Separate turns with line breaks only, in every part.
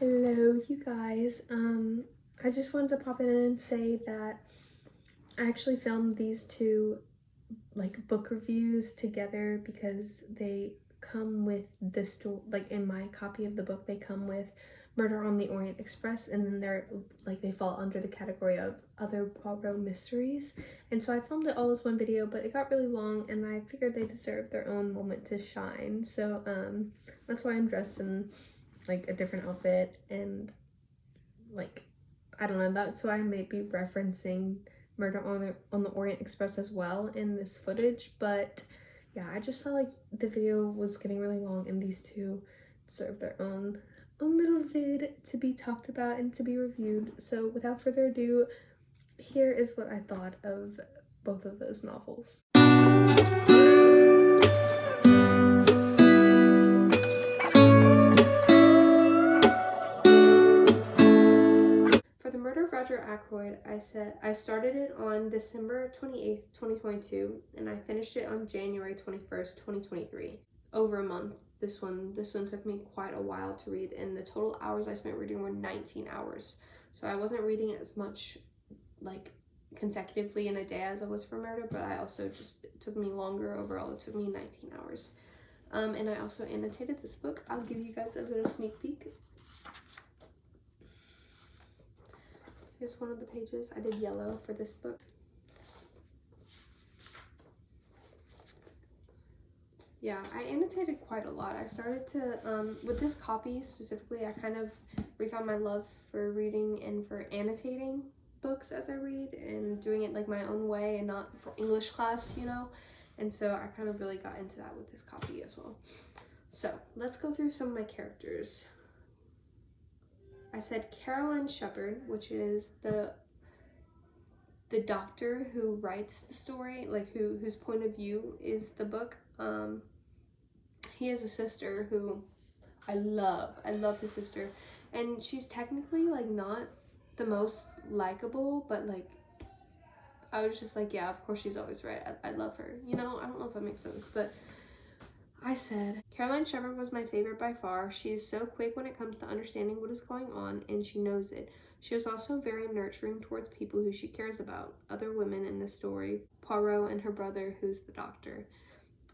Hello, you guys. I just wanted to pop in and say that I actually filmed these two book reviews together because they come with the story. Like in my copy of the book, they come with Murder on the Orient Express, and then they fall under the category of other Poirot mysteries. And so I filmed it all as one video, but it got really long, and I figured they deserve their own moment to shine. So that's why I'm dressed in like a different outfit, and I don't know, that's why I may be referencing Murder on the Orient Express as well in this footage. But yeah, I just felt like the video was getting really long, and these two deserve their own little vid to be talked about and to be reviewed. So without further ado, here is what I thought of both of those novels. For The Murder of Roger Ackroyd, I started it on December 28th, 2022, and I finished it on January 21st, 2023. Over a month. This one took me quite a while to read, and the total hours I spent reading were 19 hours. So I wasn't reading as much consecutively in a day as I was for Murder, but it took me longer overall. It took me 19 hours. And I also annotated this book. I'll give you guys a little sneak peek. Here's one of the pages. I did yellow for this book. Yeah, I annotated quite a lot. I started to, with this copy specifically, I kind of refound my love for reading and for annotating books as I read and doing it like my own way and not for English class, you know? And so I kind of really got into that with this copy as well. So let's go through some of my characters. I said Caroline Shepherd, which is the doctor who writes the story, whose point of view is the book. He has a sister who I love his sister, and she's technically not the most likable, but I was just like, yeah, of course she's always right. I love her, you know? I don't know if that makes sense, but I said Caroline Shepherd was my favorite by far. She is so quick when it comes to understanding what is going on, and she knows it. She is also very nurturing towards people who she cares about, other women in the story, Poirot and her brother, who's the doctor.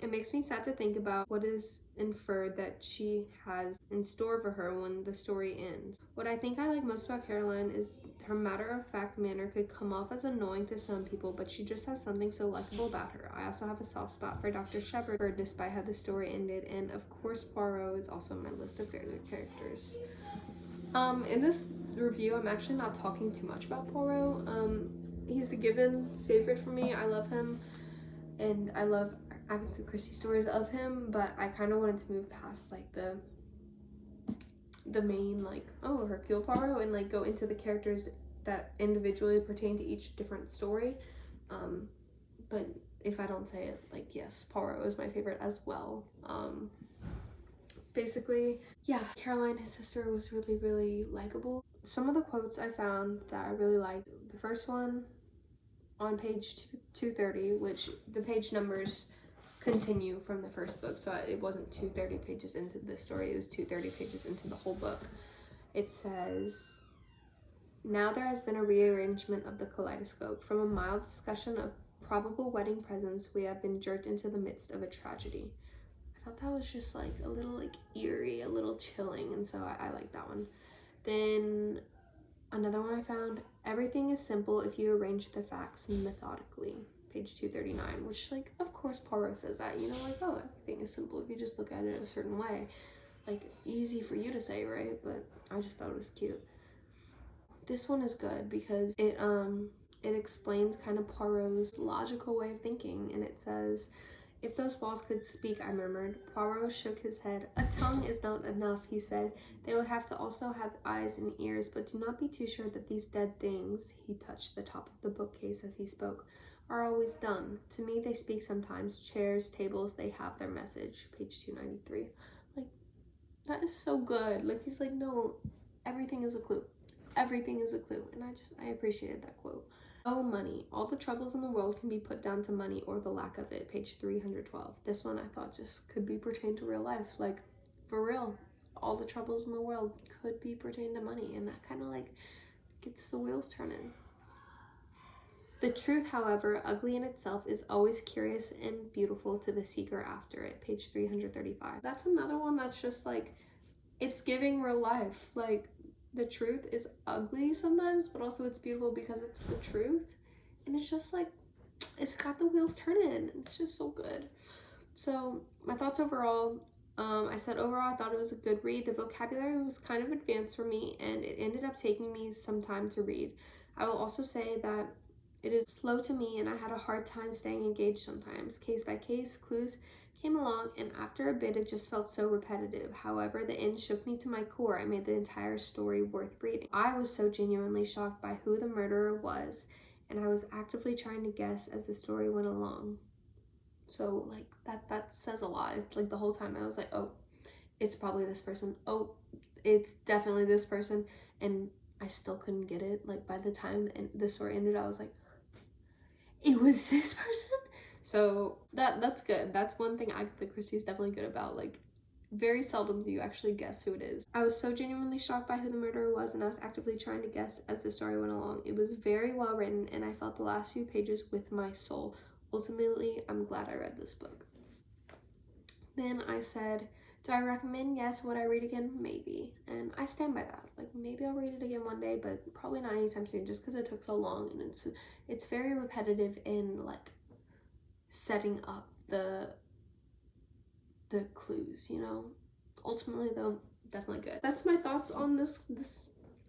It makes me sad to think about what is inferred that she has in store for her when the story ends. What I think I like most about Caroline is her matter-of-fact manner could come off as annoying to some people, but she just has something so likable about her. I also have a soft spot for Dr. Shepherd despite how the story ended, and of course Poirot is also on my list of favorite characters. In this review, I'm actually not talking too much about Poirot. He's a given favorite for me. I love him, and I love Agatha Christie stories of him, but I kind of wanted to move past the main Hercule Poirot and go into the characters that individually pertain to each different story. But if I don't say it, yes, Poirot is my favorite as well. Basically, yeah, Caroline, his sister, was really, really likable. Some of the quotes I found that I really liked. The first one on page 230, which the page numbers continue from the first book, so it wasn't 230 pages into this story, it was 230 pages into the whole book. It says, now there has been a rearrangement of the kaleidoscope. From a mild discussion of probable wedding presents, we have been jerked into the midst of a tragedy. I thought that was just a little eerie, a little chilling, and so I like that one. Then another one I found, everything is simple if you arrange the facts methodically. Page 239, which of course Poirot says that, you know, oh, everything is simple if you just look at it a certain way. Easy for you to say, right? But I just thought it was cute. This one is good because it explains kind of Poirot's logical way of thinking, and it says, if those walls could speak, I murmured. Poirot shook his head. A tongue is not enough, he said. They would have to also have eyes and ears, but do not be too sure that these dead things, he touched the top of the bookcase as he spoke, are always dumb. To me, they speak sometimes. Chairs, tables, they have their message. Page 293. That is so good. He's like, no, everything is a clue. Everything is a clue. And I appreciated that quote. Oh, money. All the troubles in the world can be put down to money or the lack of it. Page 312. This one I thought just could be pertained to real life. For real. all the troubles in the world could be pertaining to money, and that kind of like gets the wheels turning. The truth, however, ugly in itself, is always curious and beautiful to the seeker after it. Page 335. That's another one that's just like, it's giving real life. Like, the truth is ugly sometimes, but also it's beautiful because it's the truth. And it's just like, it's got the wheels turning. It's just so good. So my thoughts overall, I said overall I thought it was a good read. The vocabulary was kind of advanced for me, and it ended up taking me some time to read. I will also say that it is slow to me, and I had a hard time staying engaged sometimes. Case by case, clues came along, and after a bit it just felt so repetitive. However, the end shook me to my core and made the entire story worth reading. I was so genuinely shocked by who the murderer was, and I was actively trying to guess as the story went along. So like that says a lot. It's like the whole time I was like, oh, it's probably this person. Oh, it's definitely this person. And I still couldn't get it. Like by the time the story ended, I was like, it was this person. So that's good. That's one thing Agatha Christie is definitely good about. Like, very seldom do you actually guess who it is. I was so genuinely shocked by who the murderer was, and I was actively trying to guess as the story went along. It was very well written, and I felt the last few pages with my soul. Ultimately, I'm glad I read this book. Then I said, do I recommend? Yes. Would I read again? Maybe. And I stand by that. Like, maybe I'll read it again one day, but probably not anytime soon, just because it took so long, and it's very repetitive in like setting up the clues, you know. Ultimately though, definitely good. That's my thoughts on this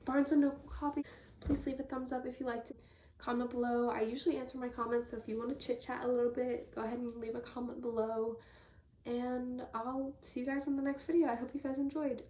Barnes & Noble copy. Please leave a thumbs up if you liked it. Comment below. I usually answer my comments, so if you want to chit chat a little bit, go ahead and leave a comment below, and I'll see you guys in the next video. I hope you guys enjoyed.